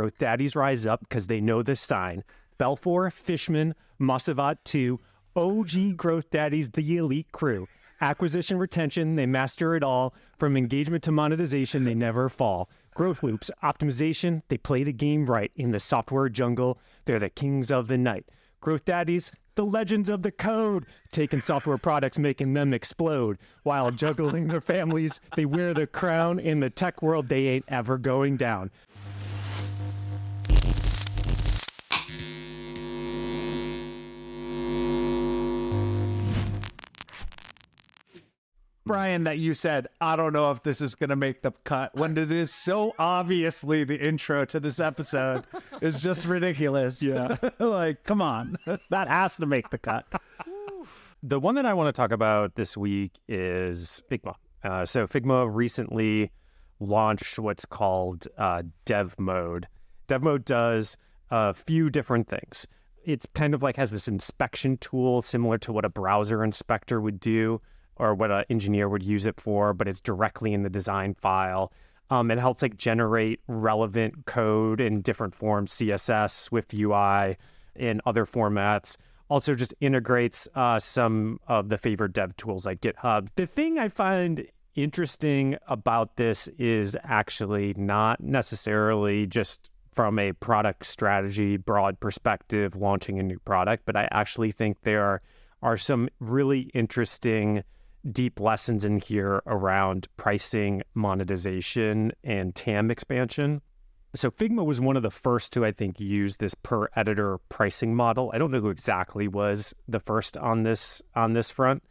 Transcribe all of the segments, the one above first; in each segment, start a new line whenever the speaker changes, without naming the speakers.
growth daddies rise up because they know this sign. Belfour, Fishman, Masavat2, OG growth daddies, the elite crew. Acquisition, retention, they master it all. From engagement to monetization, they never fall. Growth loops, optimization, they play the game right. In the software jungle, they're the kings of the night. Growth daddies, the legends of the code, taking software products, making them explode. While juggling their families, they wear the crown. In the tech world, they ain't ever going down.
Brian, that you said, I don't know if this is going to make the cut, when it is so obviously the intro to this episode is just ridiculous.
Yeah.
Like, come on, that has to make the cut.
The one that I want to talk about this week is Figma. So Figma recently launched what's called Dev Mode. Dev Mode does a few different things. It's kind of like has this inspection tool similar to what a browser inspector would do, or what an engineer would use it for, but it's directly in the design file. It helps like generate relevant code in different forms, CSS, Swift UI, and other formats. Also just integrates some of the favorite dev tools like GitHub. The thing I find interesting about this is actually not necessarily just from a product strategy, broad perspective, launching a new product, but I actually think there are some really interesting deep lessons in here around pricing, monetization, and TAM expansion. So Figma was one of the first to, I think, use this per editor pricing model. I don't know who exactly was the first on this front.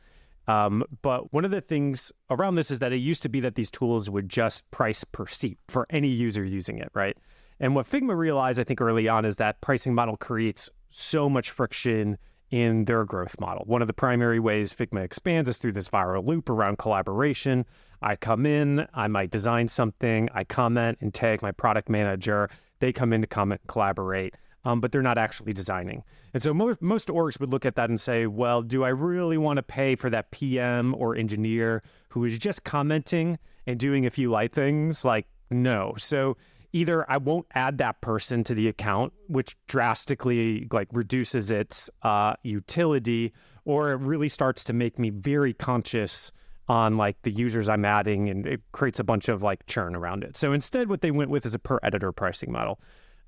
But one of the things around this is that it used to be that these tools would just price per seat for any user using it, right? And what Figma realized, I think, early on is that pricing model creates so much friction in their growth model. One of the primary ways Figma expands is through this viral loop around collaboration. I come in, I might design something, I comment and tag my product manager, they come in to comment and collaborate, but they're not actually designing. And so most orgs would look at that and say, well, do I really want to pay for that PM or engineer who is just commenting and doing a few light things? Like, no. So either I won't add that person to the account, which drastically like reduces its utility, or it really starts to make me very conscious on like the users I'm adding, and it creates a bunch of like churn around it. So instead what they went with is a per editor pricing model.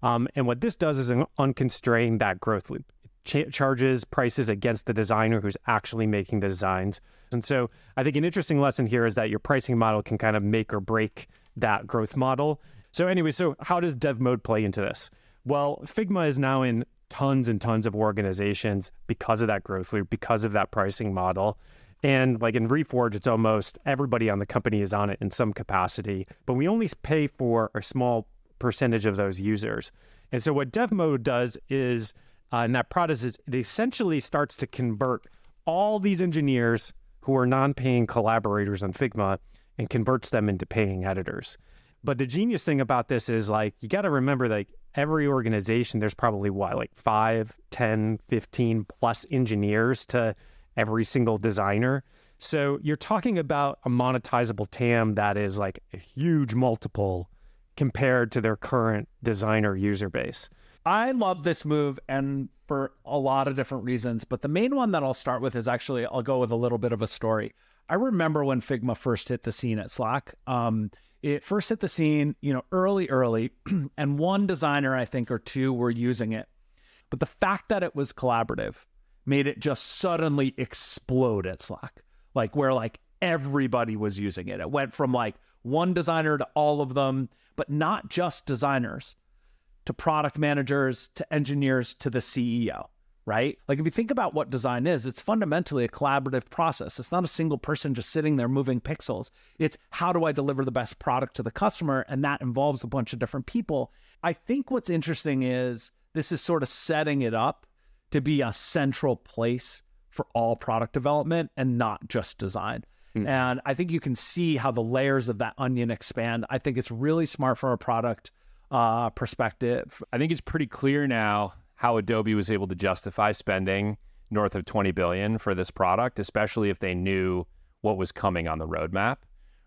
And what this does is unconstrain that growth loop. It charges prices against the designer who's actually making the designs. And so I think an interesting lesson here is that your pricing model can kind of make or break that growth model. So anyway, so how does Dev Mode play into this? Well, Figma is now in tons and tons of organizations because of that growth loop, because of that pricing model. And like in Reforge, it's almost everybody on the company is on it in some capacity, but we only pay for a small percentage of those users. And so what Dev Mode does is, in that product, is it essentially starts to convert all these engineers who are non-paying collaborators on Figma and converts them into paying editors. But the genius thing about this is like, you got to remember like every organization, there's probably like 5, 10, 15 plus engineers to every single designer. So you're talking about a monetizable TAM that is like a huge multiple compared to their current designer user base.
I love this move, and for a lot of different reasons, but the main one that I'll start with is actually, I'll go with a little bit of a story. I remember when Figma first hit the scene at Slack. It first hit the scene, early, and one designer, I think, or two were using it. But the fact that it was collaborative made it just suddenly explode at Slack, like where like everybody was using it. It went from like one designer to all of them, but not just designers, to product managers, to engineers, to the CEO, right? Like if you think about what design is, it's fundamentally a collaborative process. It's not a single person just sitting there moving pixels. It's how do I deliver the best product to the customer? And that involves a bunch of different people. I think what's interesting is this is sort of setting it up to be a central place for all product development and not just design. And I think you can see how the layers of that onion expand. I think it's really smart from a product perspective.
I think it's pretty clear now how Adobe was able to justify spending north of $20 billion for this product, especially if they knew what was coming on the roadmap,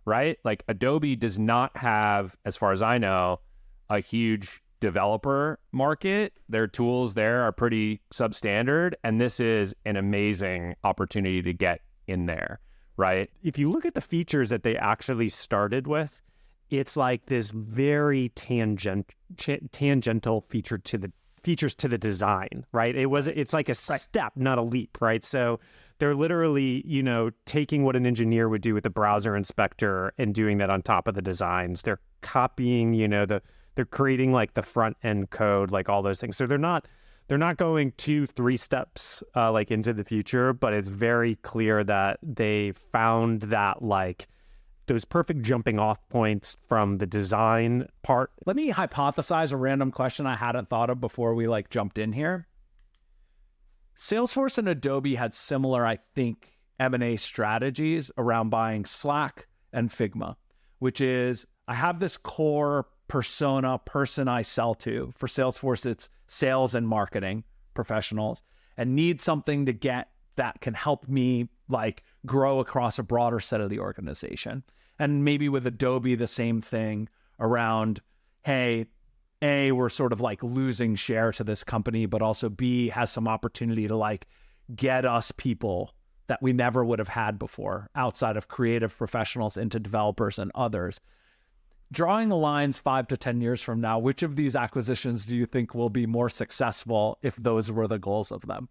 right? Like Adobe does not have, as far as I know, a huge developer market. Their tools there are pretty substandard, and this is an amazing opportunity to get in there, right?
If you look at the features that they actually started with, it's like this very tangential features to the design, right? It's like a step, not a leap, right? So they're literally, taking what an engineer would do with the browser inspector and doing that on top of the designs. They're copying, they're creating like the front end code, like all those things. So they're not going 2-3 steps like into the future, but it's very clear that they found that like those perfect jumping off points from the design part.
Let me hypothesize a random question I hadn't thought of before we like jumped in here. Salesforce and Adobe had similar, I think, M&A strategies around buying Slack and Figma, which is I have this core person I sell to. For Salesforce, it's sales and marketing professionals, and need something to get that can help me like grow across a broader set of the organization. And maybe with Adobe, the same thing around, hey, A, we're sort of like losing share to this company, but also B, has some opportunity to like get us people that we never would have had before outside of creative professionals into developers and others. Drawing the lines 5 to 10 years from now, which of these acquisitions do you think will be more successful if those were the goals of them?